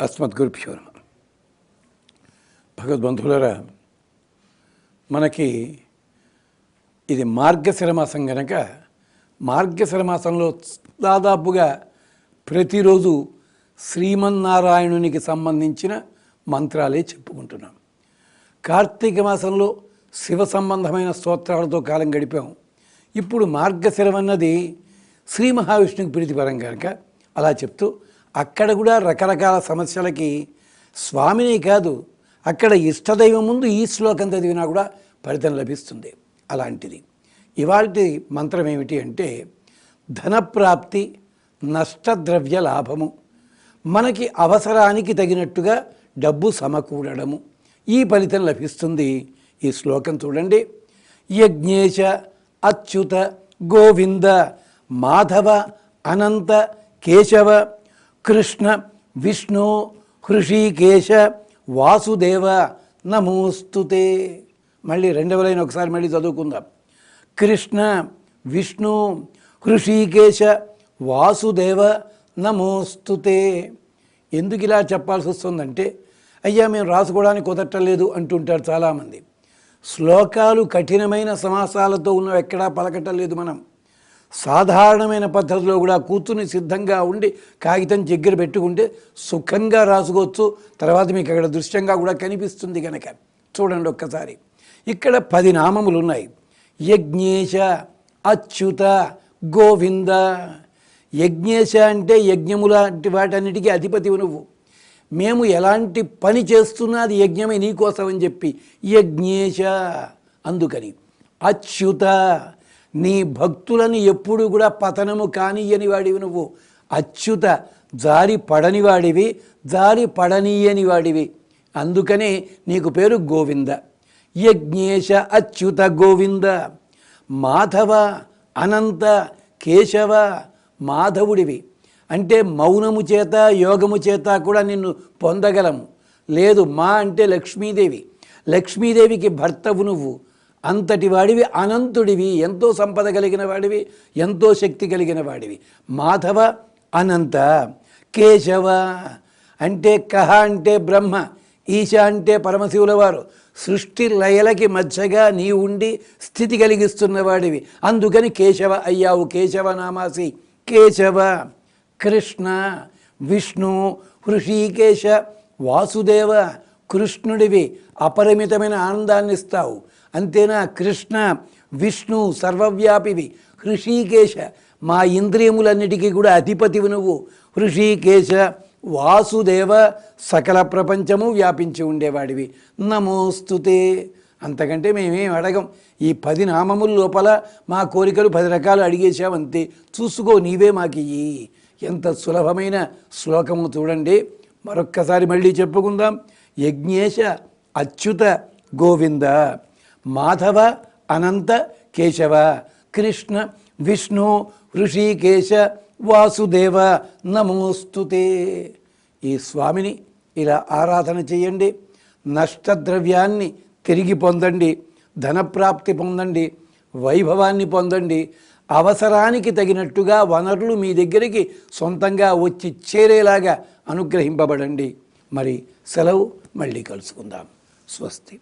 అస్మద్గురుభ్యో నమః. భగవద్బంధువులారా, మనకి ఇది మార్గశిర మాసం కనుక మార్గశిర మాసంలో దాదాపుగా ప్రతిరోజు శ్రీమన్నారాయణునికి సంబంధించిన మంత్రాలే చెప్పుకుంటున్నాం. కార్తీక మాసంలో శివ సంబంధమైన స్తోత్రాలతో కాలం గడిపాం. ఇప్పుడు మార్గశిరం అన్నది శ్రీ మహావిష్ణువుకి ప్రీతిపరం కనుక అలా చెప్తూ అక్కడ కూడా రకరకాల సమస్యలకి స్వామిని కాదు, అక్కడ ఇష్టదైవం ముందు ఈ శ్లోకం చదివినా కూడా ఫలితం లభిస్తుంది. అలాంటిది ఇవాల్టి మంత్రం ఏమిటి అంటే, ధనప్రాప్తి, నష్టద్రవ్య లాభము, మనకి అవసరానికి తగినట్టుగా డబ్బు సమకూడడము, ఈ ఫలితం లభిస్తుంది. ఈ శ్లోకం చూడండి. యజ్ఞేశ అచ్యుత గోవింద మాధవ అనంత కేశవ కృష్ణ విష్ణు హృషీకేశ వాసుదేవ నమోస్తుతే. మళ్ళీ రెండవ లైన్ ఒకసారి మళ్ళీ చదువుకుందాం. కృష్ణ విష్ణు హృషీకేశ వాసుదేవ నమోస్తుతే. ఎందుకు ఇలా చెప్పాల్సి వస్తుందంటే, అయ్యా మేము రాసుకోవడానికి కుదరటలేదు అంటుంటారు చాలామంది. శ్లోకాలు కఠినమైన సమాసాలతో ఉన్నవి ఎక్కడా పలకటం లేదు. మనం సాధారణమైన పద్ధతిలో కూడా కూర్చుని సిద్ధంగా ఉండి కాగితం దగ్గర పెట్టుకుంటే సుఖంగా రాసుకోవచ్చు. తర్వాత మీకు అక్కడ దృశ్యంగా కూడా కనిపిస్తుంది కనుక చూడండి ఒక్కసారి. ఇక్కడ 10 నామములు ఉన్నాయి. యజ్ఞేశ అచ్యుత గోవింద. యజ్ఞేశ అంటే యజ్ఞముల వాటన్నిటికీ అధిపతివి నువ్వు. మేము ఎలాంటి పని చేస్తున్నా అది యజ్ఞమే నీకోసం అని చెప్పి యజ్ఞేశ. అందుకని అచ్యుత, నీ భక్తులను ఎప్పుడు కూడా పతనము కానియని వాడివి నువ్వు. అచ్యుత, జారి పడని వాడివి, జారి పడనీయని వాడివి. అందుకనే నీకు పేరు గోవింద. యజ్ఞేశ అచ్యుత గోవింద. మాధవ అనంత కేశవ. మాధవుడివి అంటే మౌనము చేత యోగము చేత కూడా నిన్ను పొందగలము. లేదు, మా అంటే లక్ష్మీదేవి. లక్ష్మీదేవికి భర్తవు నువ్వు. అంతటి వాడివి, అనంతుడివి, ఎంతో సంపద కలిగిన వాడివి, ఎంతో శక్తి కలిగిన వాడివి. మాధవ అనంత కేశవ అంటే కహ అంటే బ్రహ్మ, ఈశ అంటే పరమశివుల వారు. సృష్టి లయలకి మధ్యగా నీ ఉండి స్థితి కలిగిస్తున్న వాడివి. అందుకని కేశవ అయ్యావు. కేశవ నామాసి కేశవ. కృష్ణ విష్ణు హృషీకేశ వాసుదేవ. కృష్ణుడివి, అపరిమితమైన ఆనందాన్ని ఇస్తావు. అంతేనా, కృష్ణ విష్ణు సర్వవ్యాపివి. హృషీకేశ, మా ఇంద్రియములన్నిటికీ కూడా అధిపతివి నువ్వు. హృషీకేశ వాసుదేవ, సకల ప్రపంచము వ్యాపించి ఉండేవాడివి. నమోస్తుతే. అంతకంటే మేమేం అడగం. ఈ 10 నామముల లోపల మా కోరికలు 10 రకాలు అడిగేశావంతే. చూసుకో, నీవే మాకు ఇయ్యి. ఎంత సులభమైన శ్లోకము చూడండి. మరొక్కసారి మళ్ళీ చెప్పుకుందాం. యజ్ఞేశ అచ్యుత గోవింద మాధవ అనంత కేశవ కృష్ణ విష్ణు హృషీకేశ వాసుదేవ నమోస్తుతే. ఈ స్వామిని ఇలా ఆరాధన చేయండి. నష్టద్రవ్యాన్ని తిరిగి పొందండి, ధనప్రాప్తి పొందండి, వైభవాన్ని పొందండి. అవసరానికి తగినట్టుగా వనరులు మీ దగ్గరికి సొంతంగా వచ్చి చేరేలాగా అనుగ్రహింపబడండి. మరి సెలవు, మళ్ళీ కలుసుకుందాం. స్వస్తి.